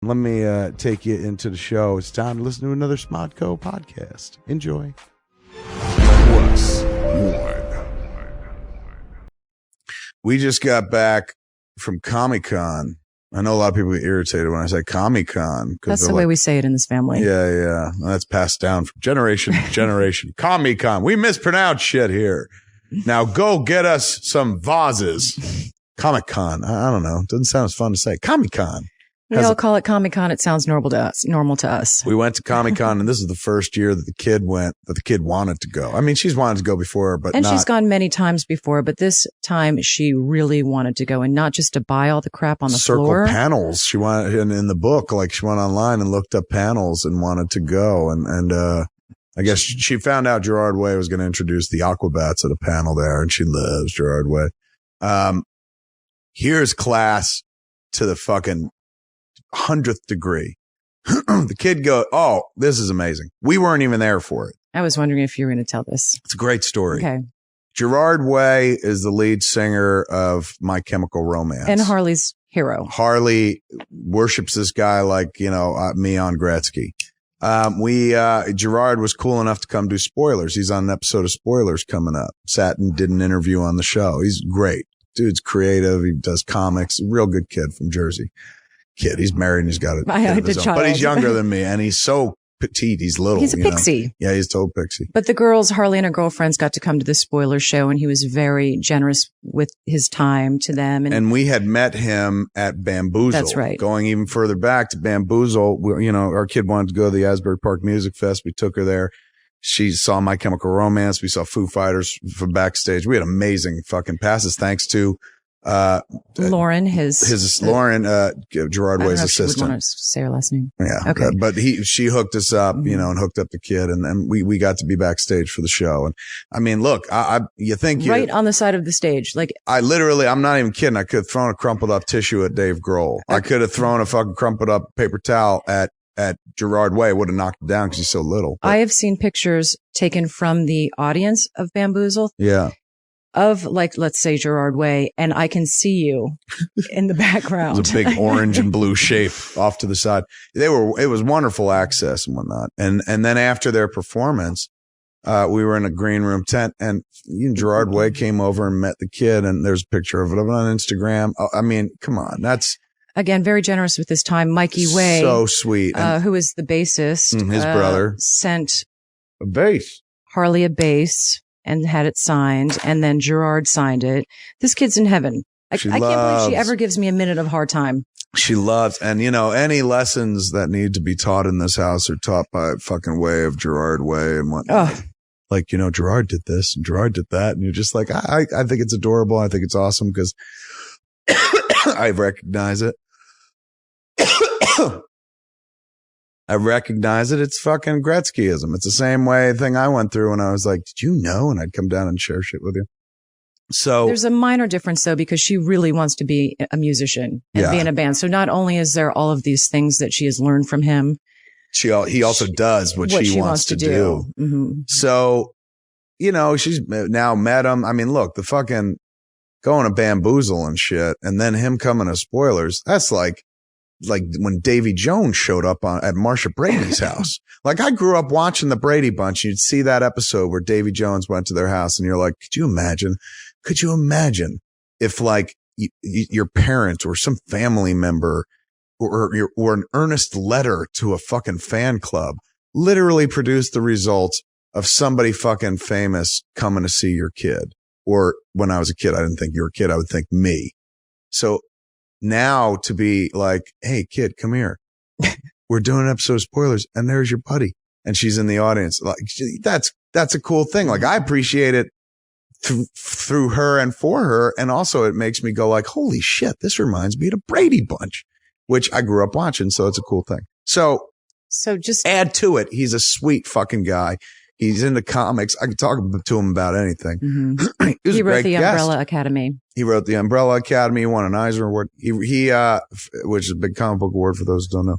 Let me take you into the show. It's time to listen to another Smodco podcast. Enjoy. PlusOne. We just got back from Comic-Con. I know a lot of people get irritated when I say Comic-Con. That's the way we say it in this family. Yeah. That's passed down from generation to generation. Comic-Con. We mispronounce shit here. Now go get us some vases. Comic-Con. I don't know. It doesn't sound as fun to say. Comic-Con. We all call it Comic-Con. It sounds normal to us. We went to Comic-Con, and this is the first year that the kid went, that the kid wanted to go. I mean, she's wanted to go before, but she's gone many times before, but this time she really wanted to go, and not just to buy all the crap on the floor. Circle panels. She wanted, in the book, like she went online and looked up panels and wanted to go. And I guess she found out Gerard Way was going to introduce the Aquabats at a panel there, and she loves Gerard Way. Here's class to the fucking 100th degree. The kid goes, oh, this is amazing. We weren't even there for it. I was wondering if you were going to tell this. It's a great story. Okay. Gerard Way is the lead singer of My Chemical Romance. And Harley's hero. Harley worships this guy like, me on Gretzky. Gerard was cool enough to come do Spoilers. He's on an episode of Spoilers coming up. Sat and did an interview on the show. He's great. Dude's creative. He does comics. Real good kid from Jersey. He's married and he's got a kid of his own. But he's younger than me, and he's so petite. He's little. He's a pixie. Yeah, he's a total pixie. But the girls, Harley and her girlfriends, got to come to the Spoiler show, and he was very generous with his time to them. And we had met him at Bamboozle. That's right. Going even further back to Bamboozle, our kid wanted to go to the Asbury Park Music Fest. We took her there. She saw My Chemical Romance. We saw Foo Fighters from backstage. We had amazing fucking passes thanks to Lauren, Gerard Way's assistant. Would want to say her last name. Yeah. Okay. But she hooked us up, and hooked up the kid, and we got to be backstage for the show. And I mean, look, you think right on the side of the stage. Like I'm not even kidding. I could have thrown a crumpled up tissue at Dave Grohl. Okay. I could have thrown a fucking crumpled up paper towel at Gerard Way. Would have knocked him down because he's so little. But I have seen pictures taken from the audience of Bamboozle. Yeah. Of let's say Gerard Way, and I can see you in the background. It was a big orange and blue shape off to the side. It was wonderful access and whatnot. And then after their performance, we were in a green room tent, and Gerard Way came over and met the kid, and there's a picture of it on Instagram. I mean, come on. That's again, very generous with his time. Mikey Way. So sweet. Who is the bassist. His brother. Sent a bass. Harley a bass. And had it signed, and then Gerard signed it. This kid's in heaven. I can't believe she ever gives me a minute of hard time. She loves, and any lessons that need to be taught in this house are taught by fucking Way of Gerard Way and whatnot. Oh. Like, Gerard did this and Gerard did that. And you're just like, I think it's adorable. I think it's awesome because I recognize it. I recognize it. It's fucking Gretzkyism. It's the same thing I went through when I was like, did you know? And I'd come down and share shit with you. So there's a minor difference though, because she really wants to be a musician and be in a band. So not only is there all of these things that she has learned from him, he also does what she wants to do. Mm-hmm. So, she's now met him. I mean, look, the fucking going to Bamboozle and shit, and then him coming to Spoilers. That's like when Davy Jones showed up at Marsha Brady's house. Like I grew up watching the Brady Bunch. You'd see that episode where Davy Jones went to their house and you're like, could you imagine if your parents or some family member or an earnest letter to a fucking fan club literally produced the results of somebody fucking famous coming to see your kid. Or when I was a kid, I didn't think you were a kid. I would think me. So now to be like, hey, kid, come here. We're doing an episode of Spoilers, and there's your buddy. And she's in the audience. Like, that's a cool thing. Like, I appreciate it through her and for her. And also it makes me go like, holy shit, this reminds me of the Brady Bunch, which I grew up watching. So it's a cool thing. So just add to it. He's a sweet fucking guy. He's into comics. I could talk to him about anything. Mm-hmm. He wrote the Umbrella Academy. He wrote the Umbrella Academy. He won an Eisner Award. He which is a big comic book award for those who don't know.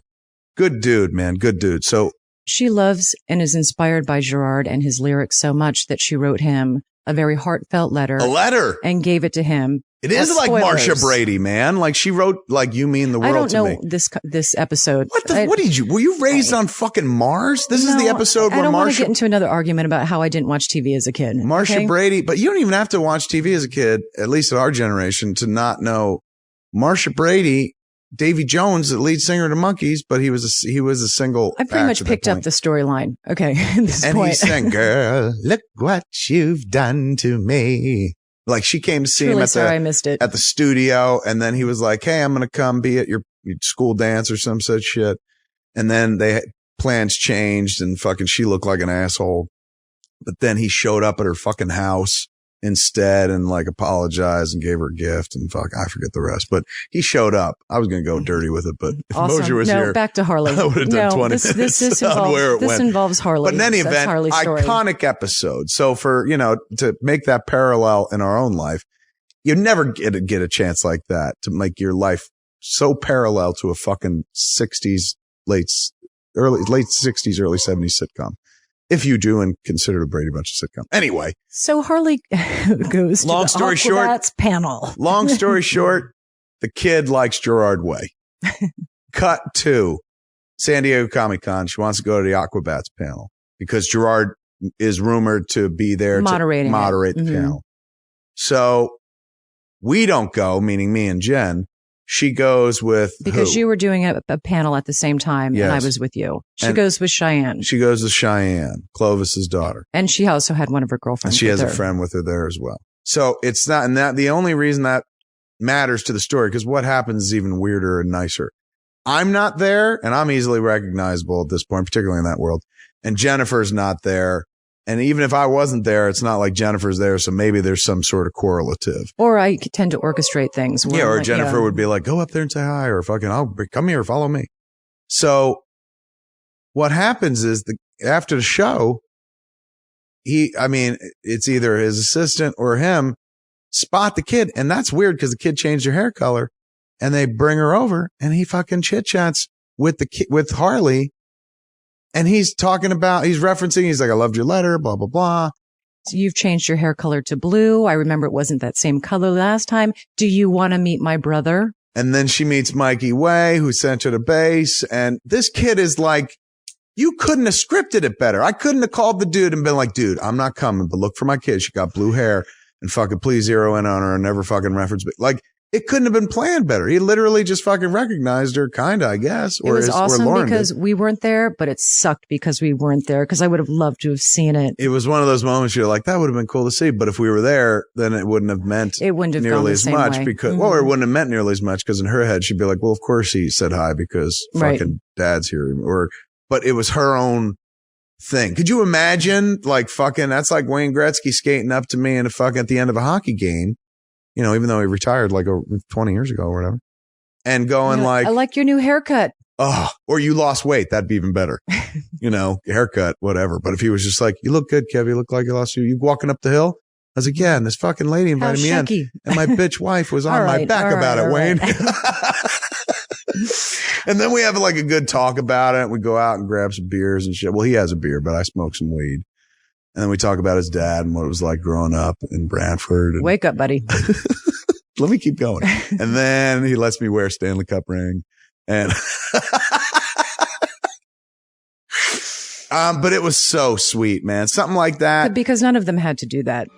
Good dude, man. Good dude. So she loves and is inspired by Gerard and his lyrics so much that she wrote him a very heartfelt letter. A letter. And gave it to him. It is like Marsha Brady, man. Like she wrote, like, you mean the world to me. I don't know this episode. Were you raised on fucking Mars? This is the episode where I don't want to get into another argument about how I didn't watch TV as a kid. Marsha Brady, but you don't even have to watch TV as a kid, at least at our generation, to not know Marsha Brady, Davy Jones, the lead singer of the Monkees, but he was a single. I pretty much picked up the storyline. Okay. And he sang, "Girl, look what you've done to me." Like she came to see him at the studio, and then he was like, "Hey, I'm going to come be at your school dance or some such shit." And then plans changed, and fucking she looked like an asshole. But then he showed up at her fucking house instead and like apologized and gave her a gift and I forget the rest. But he showed up. I was going to go dirty with it, but if Moser was here, back to Harley. I would have done 20 minutes this involves Harley. But in any event, iconic episode. So for, to make that parallel in our own life, you never get a chance like that to make your life so parallel to a fucking 60s, late 60s, early 70s sitcom. If you do and consider the Brady Bunch a sitcom. Anyway. So Harley goes to the Aquabats panel. Long story short, the kid likes Gerard Way. Cut to San Diego Comic-Con. She wants to go to the Aquabats panel because Gerard is rumored to be there to moderate the panel. So we don't go, meaning me and Jen. She goes with because you were doing a panel at the same time, and I was with you. She goes with Cheyenne. She goes with Cheyenne, Clovis's daughter, and she also had one of her girlfriends. And she has a friend with her there as well. So it's not, and that the only reason that matters to the story, because what happens is even weirder and nicer. I'm not there, and I'm easily recognizable at this point, particularly in that world. And Jennifer's not there. And even if I wasn't there, it's not like Jennifer's there, so maybe there's some sort of correlative. Or I tend to orchestrate things. Yeah, or Jennifer would be like, go up there and say hi, or fucking, come here, follow me. So what happens is after the show, it's either his assistant or him spot the kid. And that's weird because the kid changed her hair color, and they bring her over, and he fucking chit-chats with Harley. And he's referencing, he's like, I loved your letter, blah, blah, blah. So you've changed your hair color to blue. I remember it wasn't that same color last time. Do you want to meet my brother? And then she meets Mikey Way, who sent her to base. And this kid is like, you couldn't have scripted it better. I couldn't have called the dude and been like, dude, I'm not coming, but look for my kid. She got blue hair, and fucking please zero in on her and never fucking reference me. Like, it couldn't have been planned better. He literally just fucking recognized her, kind of, I guess. It was awesome because we weren't there, but it sucked because we weren't there, because I would have loved to have seen it. It was one of those moments you're like, that would have been cool to see. But if we were there, then it wouldn't have meant nearly as much because, well, it wouldn't have meant nearly as much because in her head, she'd be like, well, of course he said hi because fucking dad's here. But it was her own thing. Could you imagine like fucking, that's like Wayne Gretzky skating up to me and at the end of a hockey game. Even though he retired like 20 years ago or whatever, and going like, I like your new haircut. Oh, or you lost weight. That'd be even better. Haircut, whatever. But if he was just like, you look good, Kev. You look like you walking up the hill. I was like, yeah. And this fucking lady invited me in, and my bitch wife was on my back about it, Wayne. And then we have like a good talk about it. We go out and grab some beers and shit. Well, he has a beer, but I smoke some weed. And then we talk about his dad and what it was like growing up in Brantford. Wake up, buddy. Let me keep going. And then he lets me wear a Stanley Cup ring. And but it was so sweet, man. Something like that. Because none of them had to do that.